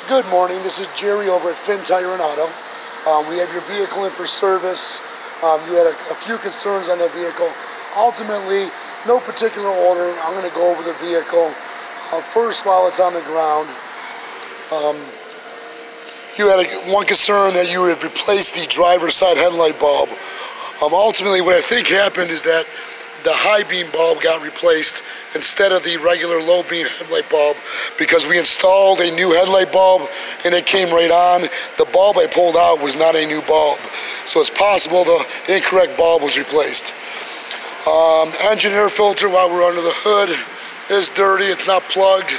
Good morning, this is Jerry over at Finn Tire and Auto. We have your vehicle in for service. You had a few concerns on the vehicle. Ultimately, no particular order, I'm going to go over the vehicle. First, while it's on the ground, you had one concern that you would replace the driver's side headlight bulb. Ultimately, what I think happened is that the high beam bulb got replaced instead of the regular low beam headlight bulb because we installed a new headlight bulb and it came right on. The bulb I pulled out was not a new bulb. So it's possible the incorrect bulb was replaced. Engine air filter while we're under the hood is dirty, it's not plugged.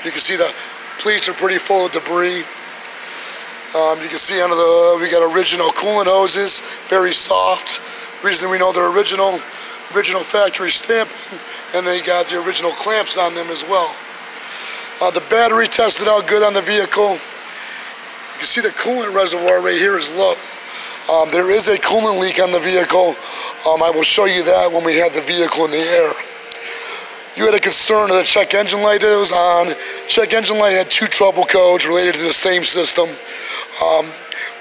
You can see the pleats are pretty full of debris. You can see under the hood we got original coolant hoses, very soft. Reason we know they're original factory stamping, and they got the original clamps on them as well. The battery tested out good on the vehicle. You can see the coolant reservoir right here is low. There is a coolant leak on the vehicle. I will show you that when we have the vehicle in the air. You had a concern of the check engine light that was on. Check engine light had 2 trouble codes related to the same system.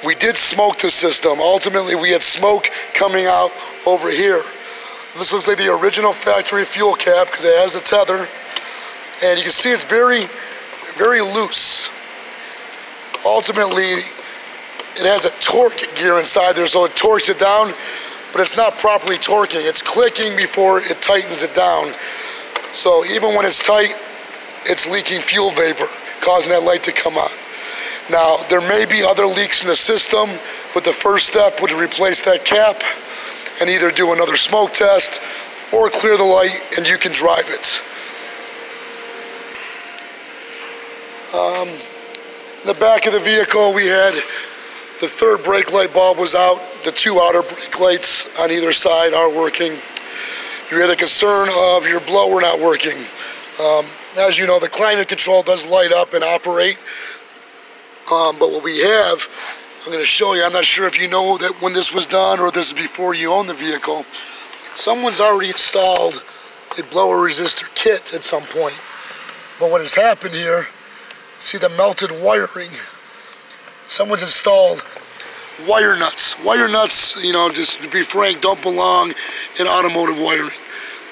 We did smoke the system. Ultimately, we had smoke coming out over here. This looks like the original factory fuel cap because it has a tether. And you can see it's very, very loose. Ultimately, it has a torque gear inside there, so it torques it down, but it's not properly torquing. It's clicking before it tightens it down. So even when it's tight, it's leaking fuel vapor, causing that light to come on. Now, there may be other leaks in the system, but the first step would replace that cap and either do another smoke test or clear the light and you can drive it. In the back of the vehicle we had the third brake light bulb was out. The 2 outer brake lights on either side are working. You had a concern of your blower not working. As you know, the climate control does light up and operate. But what we have, I'm going to show you, I'm not sure if you know that when this was done or this is before you own the vehicle. Someone's already installed a blower resistor kit at some point. But what has happened here, see the melted wiring. Someone's installed wire nuts. Wire nuts, you know, just to be frank, don't belong in automotive wiring.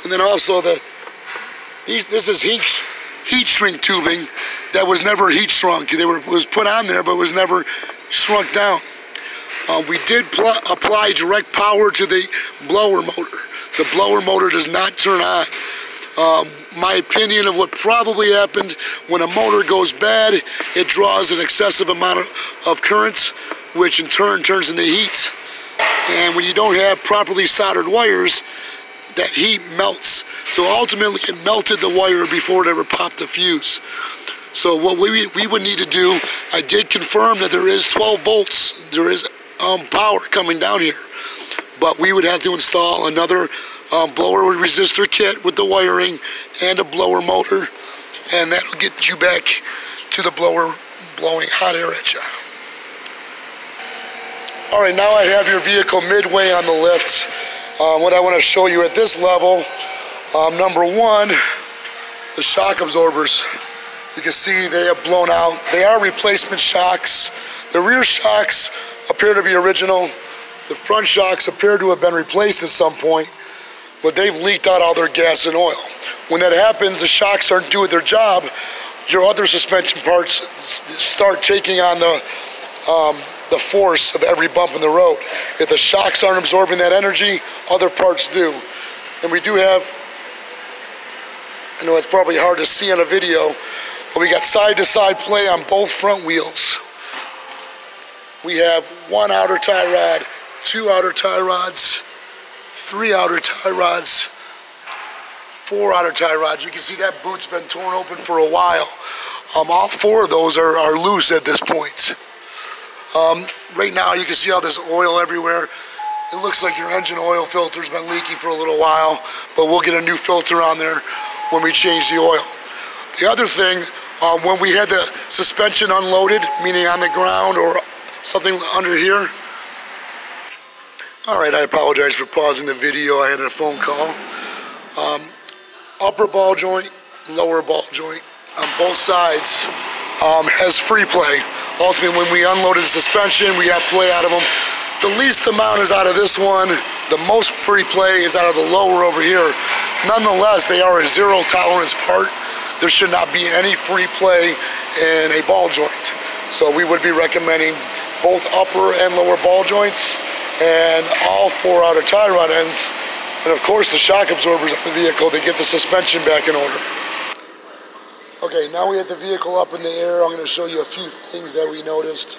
And then also this is heat shrink tubing that was never heat shrunk. It was put on there, but was never shrunk down. We did apply direct power to the blower motor. The blower motor does not turn on. My opinion of what probably happened, when a motor goes bad, it draws an excessive amount of current, which in turn turns into heat. And when you don't have properly soldered wires, that heat melts. So ultimately it melted the wire before it ever popped the fuse. So what we would need to do, I did confirm that there is 12 volts, there is power coming down here. But we would have to install another blower resistor kit with the wiring and a blower motor, and that'll get you back to the blower blowing hot air at you. All right, now I have your vehicle midway on the lift. What I want to show you at this level, number one, the shock absorbers. You can see they have blown out. They are replacement shocks. The rear shocks appear to be original. The front shocks appear to have been replaced at some point, but they've leaked out all their gas and oil. When that happens, the shocks aren't doing their job. Your other suspension parts start taking on the force of every bump in the road. If the shocks aren't absorbing that energy, other parts do. And we do have, I know it's probably hard to see on a video, but we got side-to-side play on both front wheels. We have 1 outer tie rod, 2 outer tie rods, 3 outer tie rods, 4 outer tie rods. You can see that boot's been torn open for a while. All 4 of those are loose at this point. Right now you can see all this oil everywhere. It looks like your engine oil filter's been leaking for a little while, but we'll get a new filter on there when we change the oil. The other thing, when we had the suspension unloaded, meaning on the ground or something under here. All right, I apologize for pausing the video. I had a phone call. Upper ball joint, lower ball joint on both sides has free play. Ultimately, when we unloaded the suspension, we got play out of them. The least amount is out of this one. The most free play is out of the lower over here. Nonetheless, they are a zero tolerance part. There should not be any free play in a ball joint. So we would be recommending both upper and lower ball joints and all 4 outer tie rod ends. And of course the shock absorbers on the vehicle to get the suspension back in order. Okay, now we have the vehicle up in the air. I'm going to show you a few things that we noticed.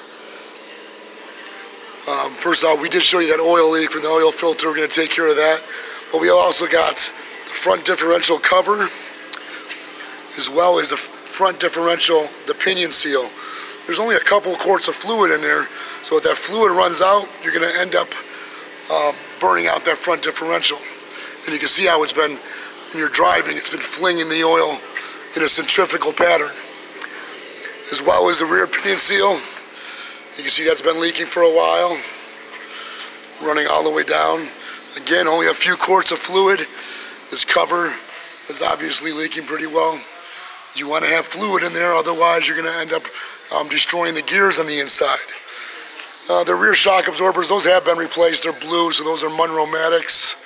First off, we did show you that oil leak from the oil filter. We're going to take care of that. But we also got the front differential cover, as well as the front differential, the pinion seal. There's only a couple quarts of fluid in there, so if that fluid runs out, you're going to end up burning out that front differential. And you can see how it's been, when you're driving, it's been flinging the oil in a centrifugal pattern. As well as the rear pinion seal. You can see that's been leaking for a while, running all the way down. Again, only a few quarts of fluid. This cover is obviously leaking pretty well. You want to have fluid in there, otherwise you're going to end up destroying the gears on the inside. The rear shock absorbers, those have been replaced. They're blue, so those are Monroe-matics.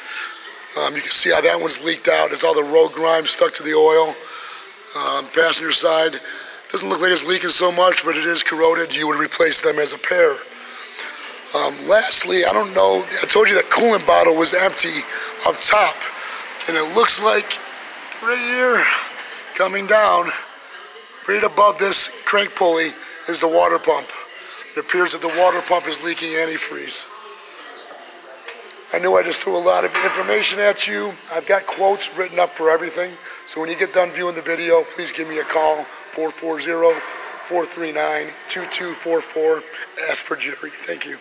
You can see how that one's leaked out. It's all the road grime stuck to the oil. Passenger side, doesn't look like it's leaking so much, but it is corroded. You would replace them as a pair. Lastly, I don't know, I told you that coolant bottle was empty up top, and it looks like right here, coming down, right above this crank pulley is the water pump. It appears that the water pump is leaking antifreeze. I know I just threw a lot of information at you. I've got quotes written up for everything. So when you get done viewing the video, please give me a call, 440-439-2244. Ask for Jerry. Thank you.